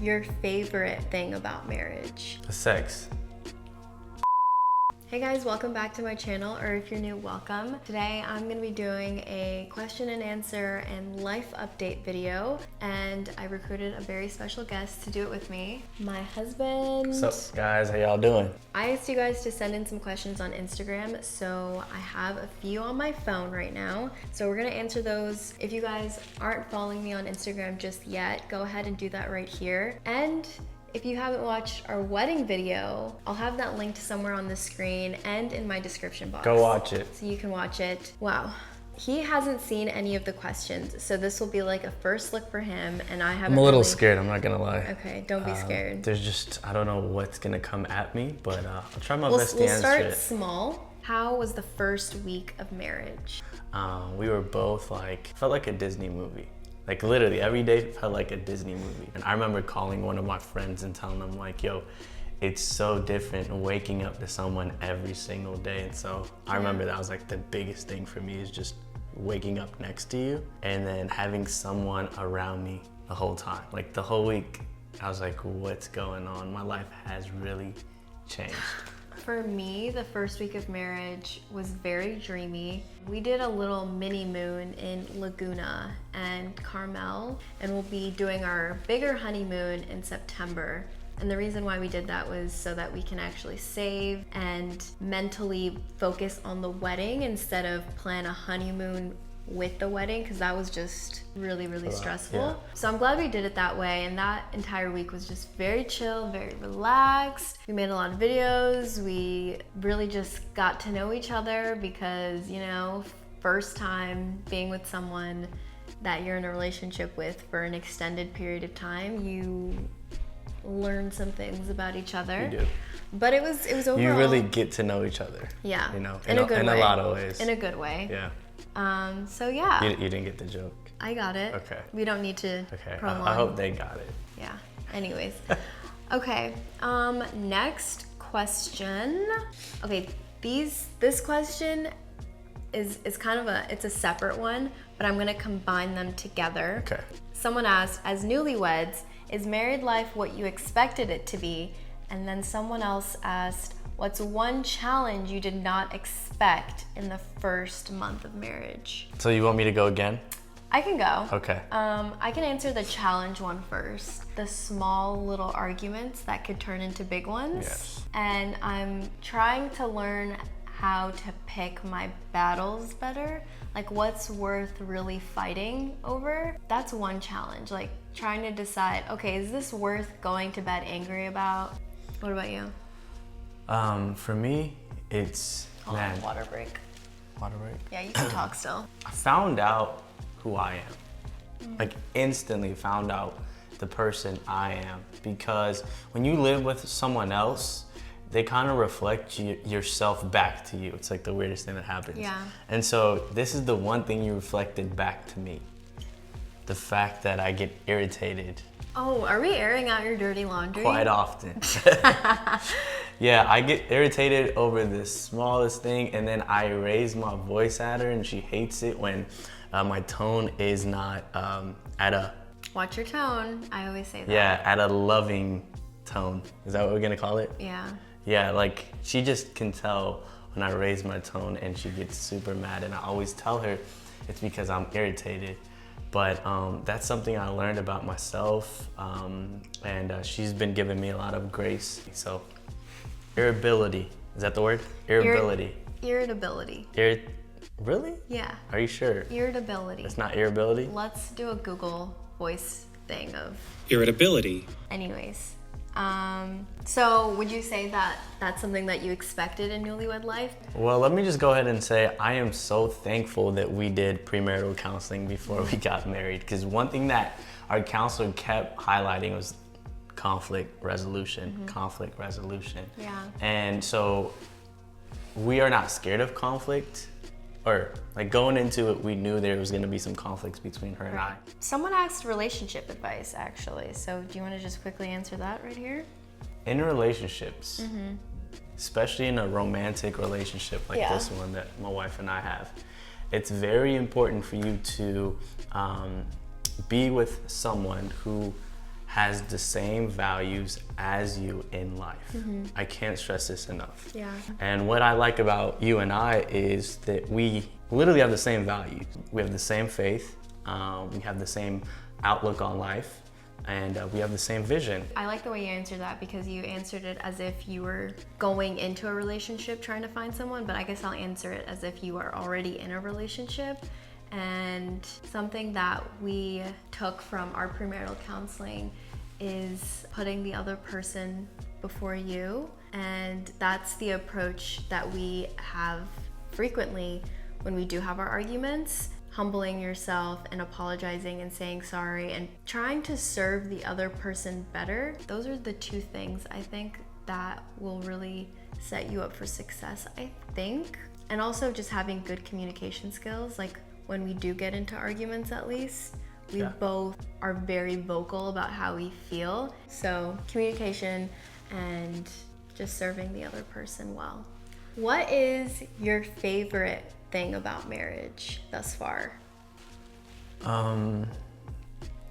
your favorite thing about marriage? The sex. Hey guys, welcome back to my channel, or if you're new, welcome. Today I'm gonna be doing a question and answer and life update video, and I recruited a very special guest to do it with me, my husband. What's up guys, how y'all doing? I asked you guys to send in some questions on Instagram, so I have a few on my phone right now. So we're gonna answer those. If you guys aren't following me on Instagram just yet, go ahead and do that right here. And if you haven't watched our wedding video, I'll have that linked somewhere on the screen and in my description box. Go watch it. So you can watch it. Wow. He hasn't seen any of the questions, so this will be like a first look for him, and I haven't I'm a little really... scared, I'm not gonna lie. Okay, don't be scared. There's just, I don't know what's gonna come at me, but I'll try my best to We'll answer start it. small. How was the first week of marriage? We were both like, felt like a Disney movie. Like literally every day felt like a Disney movie. And I remember calling one of my friends and telling them like, yo, it's so different waking up to someone every single day. And so I remember that was like the biggest thing for me, is just waking up next to you and then having someone around me the whole time. Like the whole week, I was like, what's going on? My life has really changed. For me, the first week of marriage was very dreamy. We did a little mini moon in Laguna and Carmel, and we'll be doing our bigger honeymoon in September. And the reason why we did that was so that we can actually save and mentally focus on the wedding instead of plan a honeymoon with the wedding, because that was just really stressful. Yeah. So I'm glad we did it that way, and that entire week was just very chill, very relaxed. We made a lot of videos. We really just got to know each other because, you know, first time being with someone that you're in a relationship with for an extended period of time, you learn some things about each other. You do. But it was overall, You really get to know each other. Yeah. You know, in a good way. In a lot of ways. In a good way. Yeah. So yeah. You didn't get the joke. I got it. Okay. We don't need to prolong. I hope they got it. Yeah. Anyways. Okay. Next question. Okay. This question is kind of it's a separate one, but I'm gonna combine them together. Okay. Someone asked, as newlyweds, is married life what you expected it to be? And then someone else asked, what's one challenge you did not expect in the first month of marriage? So you want me to go again? I can go. Okay. I can answer the challenge one first. The small little arguments that could turn into big ones. Yes. And I'm trying to learn how to pick my battles better. Like what's worth really fighting over. That's one challenge. Like trying to decide, okay, is this worth going to bed angry about? What about you? For me, it's, man. Water break. Water break? Yeah, you can talk still. I found out who I am. Like instantly found out the person I am. Because when you live with someone else, they kind of reflect yourself back to you. It's like the weirdest thing that happens. Yeah. And so this is the one thing you reflected back to me. The fact that I get irritated. Oh, are we airing out your dirty laundry? Quite often. Yeah, I get irritated over the smallest thing, and then I raise my voice at her, and she hates it when my tone is not at a... Watch your tone. I always say that. Yeah, at a loving tone. Is that what we're gonna call it? Yeah. Yeah, like she just can tell when I raise my tone, and she gets super mad, and I always tell her it's because I'm irritated. But that's something I learned about myself, and she's been giving me a lot of grace. So, irritability, is that the word? Irritability. Irritability. Really? Yeah. Are you sure? Irritability. It's not irritability? Let's do a Google voice thing of irritability. Anyways. So would you say that that's something that you expected in newlywed life? Well, let me just go ahead and say I am so thankful that we did premarital counseling before we got married, because one thing that our counselor kept highlighting was conflict resolution, conflict resolution. Yeah. And so we are not scared of conflict, or like going into it, we knew there was going to be some conflicts between her and I. Someone asked relationship advice, actually. So do you want to just quickly answer that right here? In relationships, especially in a romantic relationship like this one that my wife and I have, it's very important for you to be with someone who has the same values as you in life. I can't stress this enough. Yeah. And what I like about you and I is that we literally have the same values. We have the same faith. We have the same outlook on life. And we have the same vision. I like the way you answered that because you answered it as if you were going into a relationship trying to find someone, but I guess I'll answer it as if you are already in a relationship. And something that we took from our premarital counseling is putting the other person before you. And that's the approach that we have frequently when we do have our arguments. Humbling yourself and apologizing and saying sorry and trying to serve the other person better. Those are the two things I think that will really set you up for success, I think. And also just having good communication skills. Like when we do get into arguments, at least, we both are very vocal about how we feel. So communication and just serving the other person well. What is your favorite thing about marriage thus far? The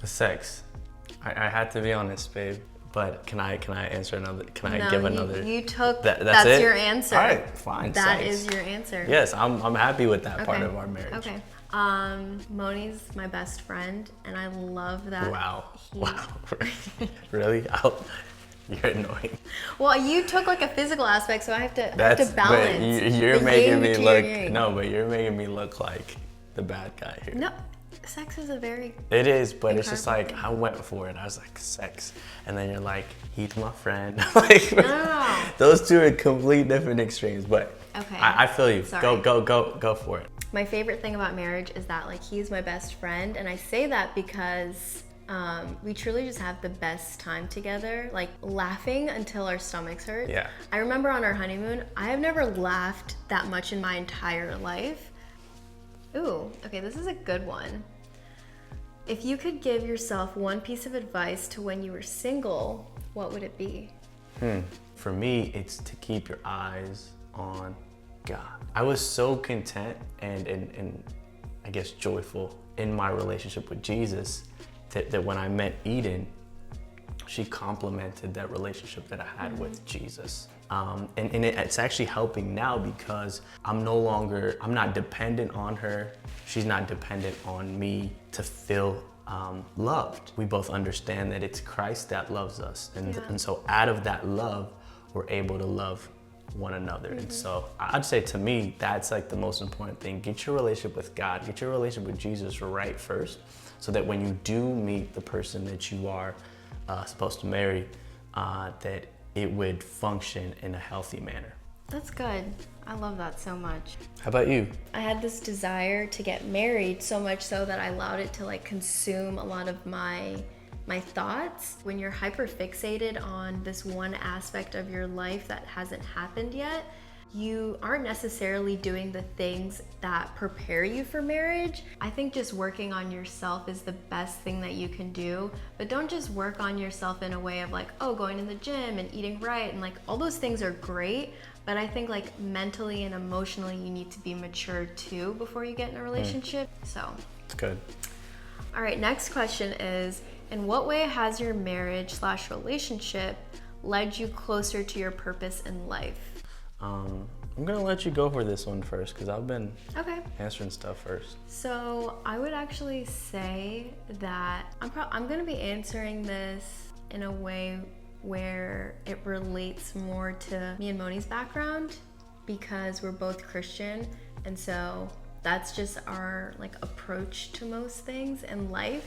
sex. I had to be honest, babe. But can I answer another? Can I give another? You took that's it? Your answer. All right, fine. That sex. is your answer. Yes, I'm happy with that part of our marriage. Okay. Moni's my best friend, and I love that. Wow. Really? You're annoying. Well, you took like a physical aspect, so I have to balance. But you're making me look. No, but you're making me look like the bad guy here. No, sex is a very. It is, but it's just like thing. I went for it. I was like sex, and then you're like he's my friend. Like No. Those two are complete different extremes. But Okay. I feel you. Sorry. Go for it. My favorite thing about marriage is that like he's my best friend, and I say that because we truly just have the best time together, like laughing until our stomachs hurt. Yeah. I remember on our honeymoon, I have never laughed that much in my entire life. Ooh, okay, this is a good one. If you could give yourself one piece of advice to when you were single, what would it be? For me, it's to keep your eyes on God. I was so content and I guess joyful in my relationship with Jesus that when I met Eden, she complemented that relationship that I had with Jesus. It's actually helping now because I'm not dependent on her. She's not dependent on me to feel loved. We both understand that it's Christ that loves us. And so out of that love, we're able to love one another. And so I'd say to me, that's like the most important thing. Get your relationship with God, get your relationship with Jesus right first, so that when you do meet the person that you are supposed to marry, that it would function in a healthy manner. That's good. I love that so much. How about you? I had this desire to get married so much so that I allowed it to like consume a lot of my thoughts. When you're hyper fixated on this one aspect of your life that hasn't happened yet, you aren't necessarily doing the things that prepare you for marriage. I think just working on yourself is the best thing that you can do, but don't just work on yourself in a way of like, oh, going to the gym and eating right, and like all those things are great, but I think like mentally and emotionally you need to be mature too before you get in a relationship. So It's good. all right, next question is, in what way has your marriage/relationship led you closer to your purpose in life? I'm gonna let you go for this one first because I've been Okay. answering stuff first. So I would actually say that I'm gonna be answering this in a way where it relates more to me and Moni's background because we're both Christian, and so that's just our like approach to most things in life.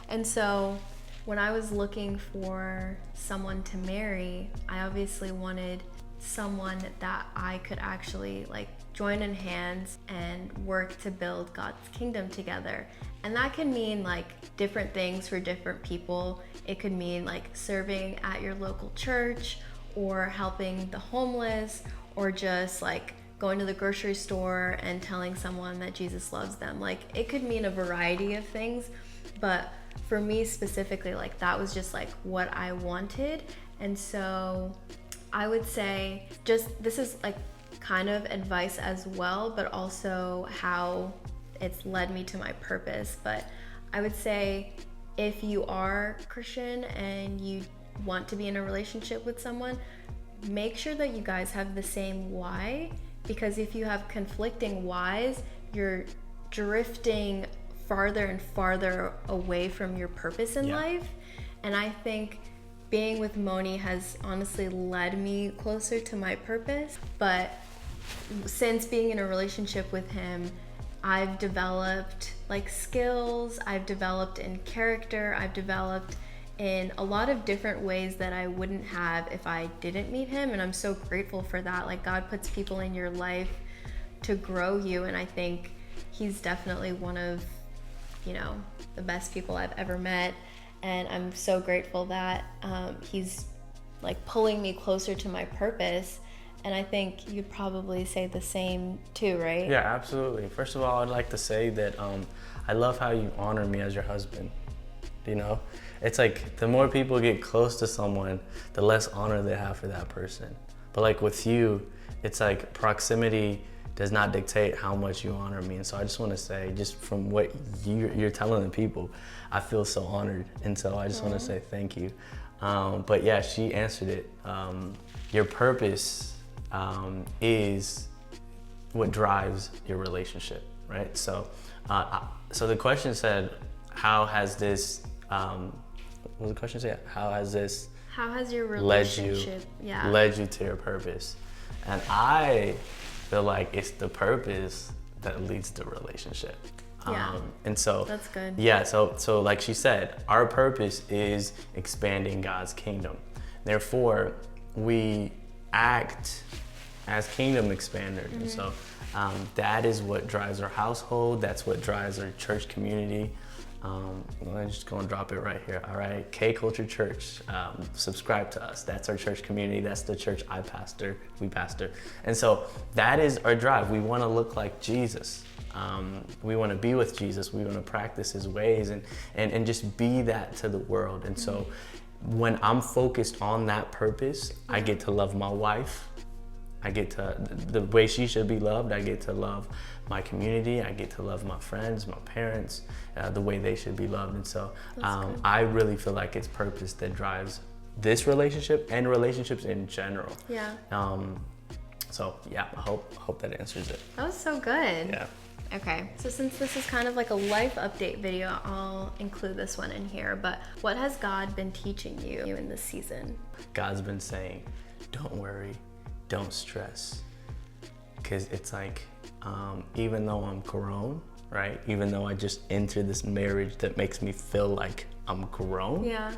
And so when I was looking for someone to marry, I obviously wanted someone that I could actually like join in hands and work to build God's kingdom together. And that can mean like different things for different people. It could mean like serving at your local church or helping the homeless or just like going to the grocery store and telling someone that Jesus loves them. Like it could mean a variety of things, but for me specifically, like that was just like what I wanted. And so I would say this is like kind of advice as well, but also how it's led me to my purpose. But I would say if you are Christian and you want to be in a relationship with someone, make sure that you guys have the same why, because if you have conflicting whys, you're drifting farther and farther away from your purpose in life. And I think being with Moni has honestly led me closer to my purpose. But since being in a relationship with him, I've developed like skills, I've developed in character, I've developed in a lot of different ways that I wouldn't have if I didn't meet him. And I'm so grateful for that. Like, God puts people in your life to grow you, and I think he's definitely one of, you know, the best people I've ever met. And I'm so grateful that he's like pulling me closer to my purpose. And I think you'd probably say the same too, right? Yeah, absolutely. First of all, I'd like to say that I love how you honor me as your husband. You know, it's like the more people get close to someone, the less honor they have for that person. But like with you, it's like proximity does not dictate how much you honor me. And so I just want to say, just from what you're telling the people, I feel so honored. And so I just want to say thank you. But yeah, she answered it. Your purpose is what drives your relationship, right? So, so the question said, how has this, what was the question say? How has your relationship led you to your purpose? And I feel like it's the purpose that leads the relationship. And so that's good. Yeah, so like she said, our purpose is expanding God's kingdom. Therefore, we act as kingdom expanders. And so that is what drives our household. That's what drives our church community. I'm just gonna drop it right here. All right, K Culture Church, subscribe to us. That's our church community. That's the church we pastor. And so that is our drive. We wanna look like Jesus. We wanna be with Jesus. We wanna practice his ways and just be that to the world. And so when I'm focused on that purpose, I get to love my wife. I get to, the way she should be loved, I get to love my community, I get to love my friends, my parents, the way they should be loved. And so I really feel like it's purpose that drives this relationship and relationships in general. Yeah. So yeah, I hope that answers it. That was so good. Yeah. Okay, so since this is kind of like a life update video, I'll include this one in here. But what has God been teaching you in this season? God's been saying, don't worry, don't stress. Because it's like, even though I'm grown, right? Even though I just entered this marriage that makes me feel like I'm grown. Yeah.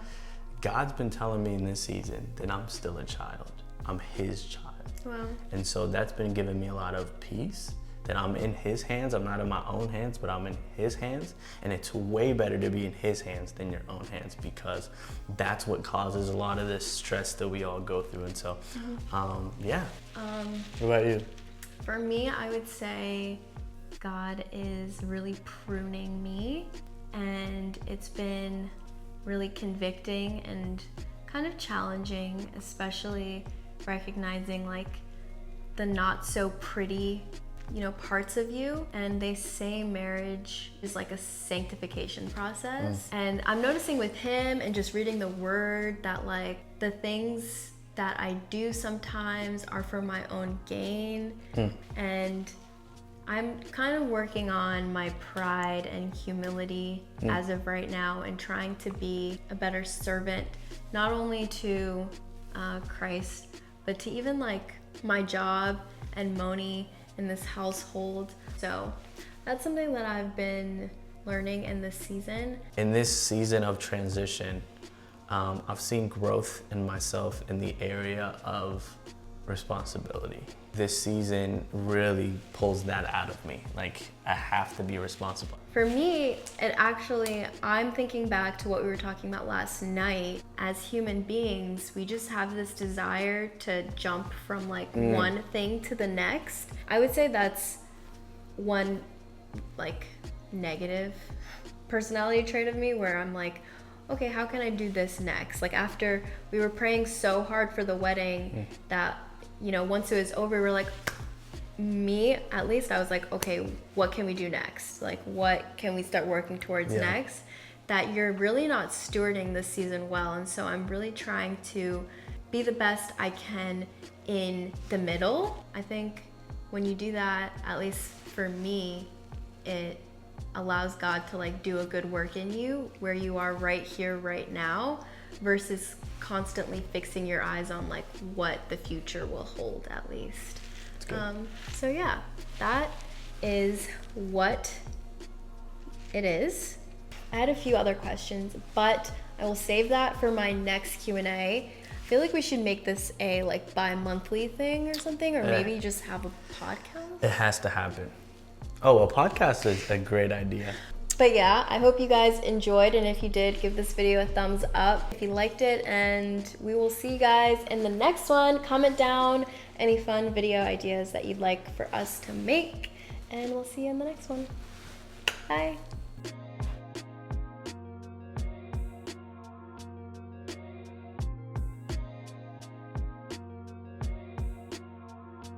God's been telling me in this season that I'm still a child. I'm his child. Wow. And so that's been giving me a lot of peace, that I'm in his hands. I'm not in my own hands, but I'm in his hands. And it's way better to be in his hands than your own hands, because that's what causes a lot of this stress that we all go through. And so, yeah. What about you? For me, I would say God is really pruning me, and it's been really convicting and kind of challenging, especially recognizing like the not so pretty, parts of you. And they say marriage is like a sanctification process. And I'm noticing with him and just reading the word that like the things that I do sometimes are for my own gain. And I'm kind of working on my pride and humility as of right now, and trying to be a better servant, not only to Christ, but to even like my job and Moni in this household. So that's something that I've been learning in this season. In this season of transition, I've seen growth in myself in the area of responsibility. This season really pulls that out of me. Like, I have to be responsible. For me, I'm thinking back to what we were talking about last night. As human beings, we just have this desire to jump from like one thing to the next. I would say that's one like negative personality trait of me, where I'm like, okay, how can I do this next? Like, after we were praying so hard for the wedding that, once it was over, we were like, me at least, I was like, okay, what can we do next? Like, what can we start working towards next? that you're really not stewarding this season well. And so I'm really trying to be the best I can in the middle. I think when you do that, at least for me, it allows God to like do a good work in you where you are right here, right now, versus constantly fixing your eyes on like what the future will hold at least. So yeah, that is what it is. I had a few other questions, but I will save that for my next Q&A. I feel like we should make this a like bi-monthly thing or something, or maybe just have a podcast. It has to happen. Oh, a podcast is a great idea. But yeah, I hope you guys enjoyed, and if you did, give this video a thumbs up if you liked it, and we will see you guys in the next one. Comment down any fun video ideas that you'd like for us to make, and we'll see you in the next one. Bye.